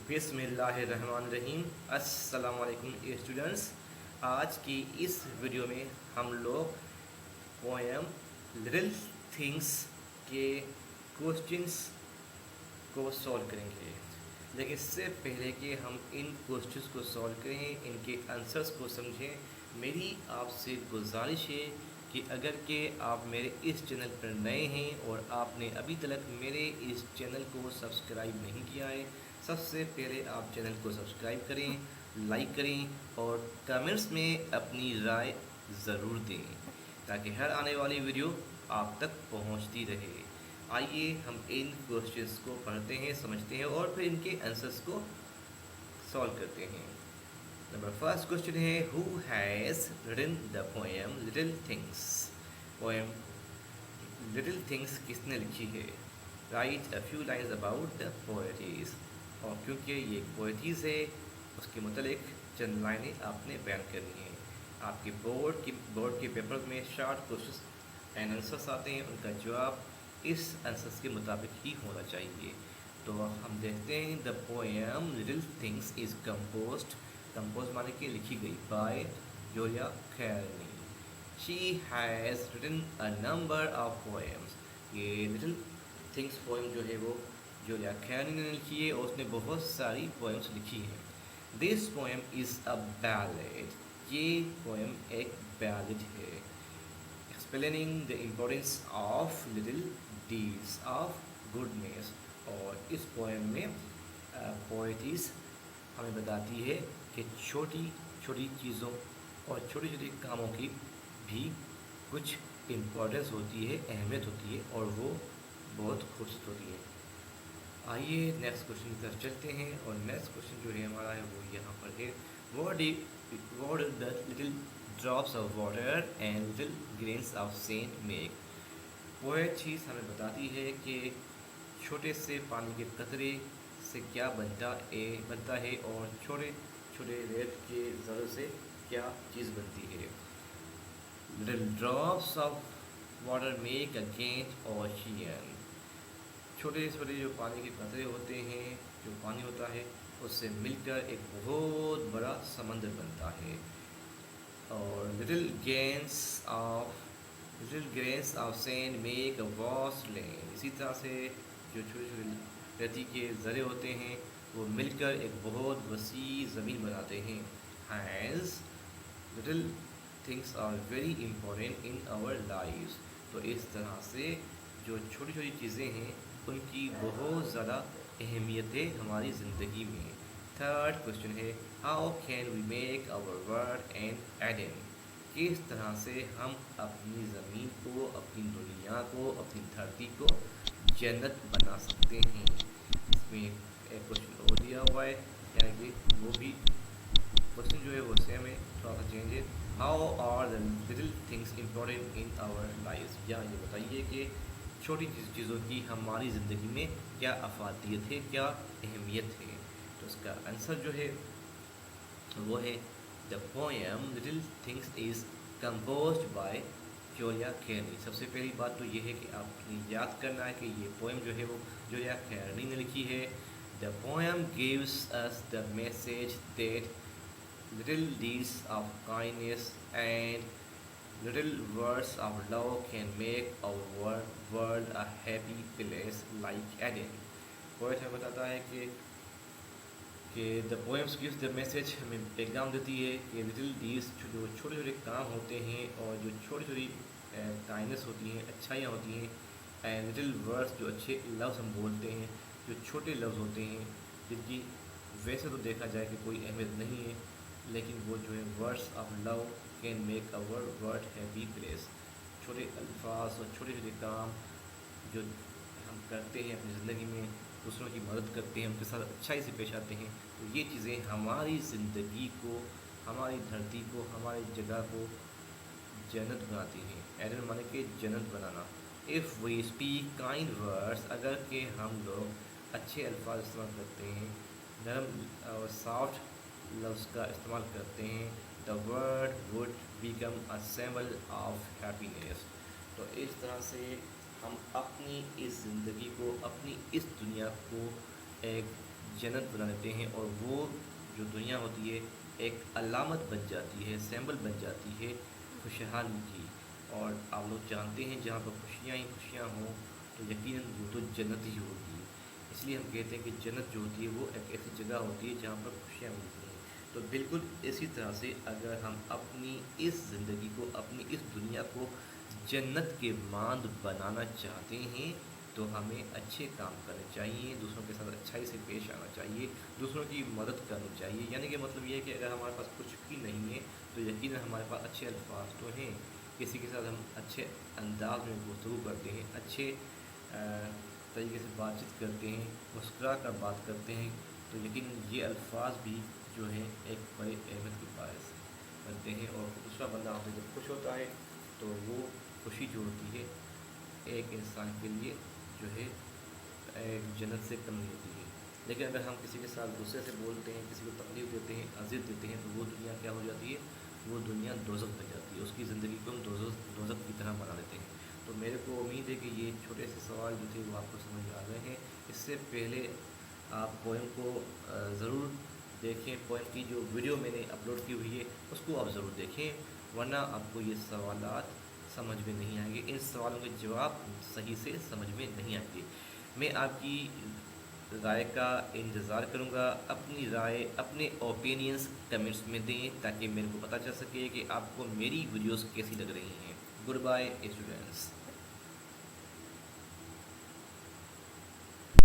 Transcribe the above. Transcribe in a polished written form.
بسم اللہ الرحمن الرحیم۔ السلام علیکم اسٹوڈنٹس۔ آج کی اس ویڈیو میں ہم لوگ پوئم لٹل تھنگس کے کوشچنس کو سولو کریں گے، لیکن اس سے پہلے کہ ہم ان کوشچنس کو سولو کریں، ان کے آنسرس کو سمجھیں، میری آپ سے گزارش ہے کہ اگر کہ آپ میرے اس چینل پر نئے ہیں اور آپ نے ابھی تک میرے اس چینل کو سبسکرائب نہیں کیا ہے، سب سے پہلے آپ چینل کو سبسکرائب کریں، لائک کریں اور کمنٹس میں اپنی رائے ضرور دیں تاکہ ہر آنے والی ویڈیو آپ تک پہنچتی رہے۔ آئیے ہم ان کوشچنس کو پڑھتے ہیں، سمجھتے ہیں اور پھر ان کے آنسرس کو سولو کرتے ہیں۔ نمبر فرسٹ کوشچن ہے، who has written the poem little things? Poem little things کس نے لکھی ہے؟ Write a few lines about the poetess. اور کیونکہ یہ ایک پوئٹیز ہے، اس کے متعلق چند لائنیں آپ نے بیان کرنی ہیں۔ آپ کے بورڈ کے پیپر میں شارٹ کوشچنس اینڈ آنسرس آتے ہیں، ان کا جواب اس آنسرس کے مطابق ہی ہونا چاہیے۔ تو ہم دیکھتے ہیں، the poem little things is compose مانے کہ لکھی گئی by Julia Carney. She has written a number of poems. یہ لٹل تھنگس پوئم جو ہے وہ جولیا کیرنی نے لکھی ہے اور اس نے بہت ساری پوئمس لکھی ہیں۔ دس پوئم از اے بیلڈ۔ یہ پوئم ایک بیلڈ ہے، explaining the importance of little deeds of goodness. اور اس پوئم میں پوئٹیز ہمیں بتاتی ہے کہ چھوٹی چھوٹی چیزوں اور چھوٹی چھوٹی کاموں کی بھی کچھ امپورٹینس ہوتی ہے، اہمیت ہوتی ہے اور وہ بہت خوبصورت ہوتی ہے۔ آئیے نیکسٹ کوشچن کی طرف چلتے ہیں، اور نیکسٹ کوشچن جو ہے ہمارا ہے وہ یہاں پر ہے، what the little drops of water and little grains of sand make? Poetries ہمیں بتاتی ہے کہ چھوٹے سے پانی کے قطرے سے کیا بنتا ہے اور چھوٹے چھوٹے ریت کے ذرے سے کیا چیز بنتی ہے۔ Little drops of water make a great ocean. چھوٹے چھوٹے جو پانی کے قطرے ہوتے ہیں، جو پانی ہوتا ہے، اس سے مل کر ایک بہت بڑا سمندر بنتا ہے۔ اور little grains of sand make a vast land. اسی طرح سے جو چھوٹے چھوٹے ریتی کے ذرے ہوتے ہیں وہ مل کر ایک بہت وسیع زمین بناتے ہیں۔ Hence little things are very important in our lives. تو اس طرح سے جو چھوٹی چھوٹی چیزیں ہیں ان کی بہت زیادہ اہمیت ہے ہماری زندگی میں۔ تھرڈ کوشچن ہے، how can we make our world an Eden? کس طرح سے ہم اپنی زمین کو، اپنی دنیا کو، اپنی دھرتی کو جنت بنا سکتے ہیں؟ اس میں ایک کوشچن اور دیا ہوا ہے، یعنی کہ وہ بھی کوشچن جو ہے وہ سیم ہے، تھوڑا سا چینج ہے۔ How are the little things important in our life? یا یہ بتائیے کہ چھوٹی چیزوں کی ہماری زندگی میں کیا افادیت ہے، کیا اہمیت ہے؟ تو اس کا آنسر جو ہے وہ ہے، the poem little things is composed by Julia Carney. سب سے پہلی بات تو یہ ہے کہ آپ نے یاد کرنا ہے کہ یہ پوئم جو ہے وہ جولیا کیرنی نے لکھی ہے۔ The poem gives us the message that little deeds of kindness and little words of love can make our world a happy place like Eden۔ Poet ہمیں بتاتا ہے کہ the poems gives the message، ہمیں پیغام دیتی ہے کہ little deeds جو چھوٹے چھوٹے کام ہوتے ہیں اور جو چھوٹی چھوٹی کائنڈنس ہوتی ہیں، اچھائیاں ہوتی ہیں، and little words جو اچھے لفظ ہم بولتے ہیں، جو چھوٹے لفظ ہوتے ہیں جن کی ویسے تو دیکھا جائے کہ کوئی اہمیت نہیں ہے، لیکن وہ جو ہے words of love can make our world happy place. چھوٹے الفاظ اور چھوٹے چھوٹے کام جو ہم کرتے ہیں اپنی زندگی میں، دوسروں کی مدد کرتے ہیں، ان کے ساتھ اچھائی سے پیش آتے ہیں، تو یہ چیزیں ہماری زندگی کو، ہماری دھرتی کو، ہماری جگہ کو جنت بناتی ہیں۔ ایڈن مانے کہ جنت بنانا۔ If we speak kind words, اگر کہ ہم لوگ اچھے الفاظ استعمال کرتے ہیں، نرم اور سافٹ لفظ کا استعمال کرتے ہیں، the word would become a symbol of happiness. تو اس طرح سے ہم اپنی اس زندگی کو، اپنی اس دنیا کو ایک جنت بنا دیتے ہیں، اور وہ جو دنیا ہوتی ہے ایک علامت بن جاتی ہے، سیمبل بن جاتی ہے خوشحالی کی۔ اور آپ لوگ جانتے ہیں جہاں پر خوشیاں ہی خوشیاں ہوں تو یقیناً وہ تو جنت ہی ہوتی ہے۔ اس لیے ہم کہتے ہیں کہ جنت جو ہوتی ہے وہ ایک ایسی جگہ ہوتی ہے جہاں پر خوشیاں ملتی ہیں۔ تو بالکل اسی طرح سے اگر ہم اپنی اس زندگی کو، اپنی اس دنیا کو جنت کے ماند بنانا چاہتے ہیں تو ہمیں اچھے کام کرنے چاہیے، دوسروں کے ساتھ اچھائی سے پیش آنا چاہیے، دوسروں کی مدد کرنی چاہیے۔ یعنی کہ مطلب یہ ہے کہ اگر ہمارے پاس کچھ بھی نہیں ہے تو یقیناً ہمارے پاس اچھے الفاظ تو ہیں، کسی کے ساتھ ہم اچھے انداز میں گفتگو کرتے ہیں، اچھے طریقے سے بات چیت کرتے ہیں، مسکرا کر بات کرتے ہیں، تو یقیناً یہ الفاظ بھی جو ہیں ایک بڑے اہمیت کے باعث بنتے ہیں۔ اور دوسرا بندہ آپ سے جب خوش ہوتا ہے تو وہ خوشی جو ہوتی ہے ایک انسان کے لیے جو ہے ایک جنت سے کم نہیں ہوتی ہے۔ لیکن اگر ہم کسی کے ساتھ غصے سے بولتے ہیں، کسی کو تکلیف دیتے ہیں، اذیت دیتے ہیں، تو وہ دنیا کیا ہو جاتی ہے؟ وہ دنیا دوزخ بن جاتی ہے، اس کی زندگی کو ہم دوزخ کی طرح بنا دیتے ہیں۔ تو میرے کو امید ہے کہ یہ چھوٹے سے سوال جو تھے وہ آپ کو سمجھ میں آ گئے ہیں۔ اس سے پہلے آپ پوئم کو ضرور دیکھیں، پوئم کی جو ویڈیو میں نے اپلوڈ کی ہوئی ہے اس کو آپ ضرور دیکھیں، ورنہ آپ کو یہ سوالات سمجھ میں نہیں آئیں گے، ان سوالوں کے جواب صحیح سے سمجھ میں نہیں آئیں گے۔ میں آپ کی رائے کا انتظار کروں گا، اپنی رائے، اپنے اوپینینز کمنٹس میں دیں تاکہ میرے کو پتہ چل سکے کہ آپ کو میری ویڈیوز کیسی لگ رہی ہیں۔ Goodbye students.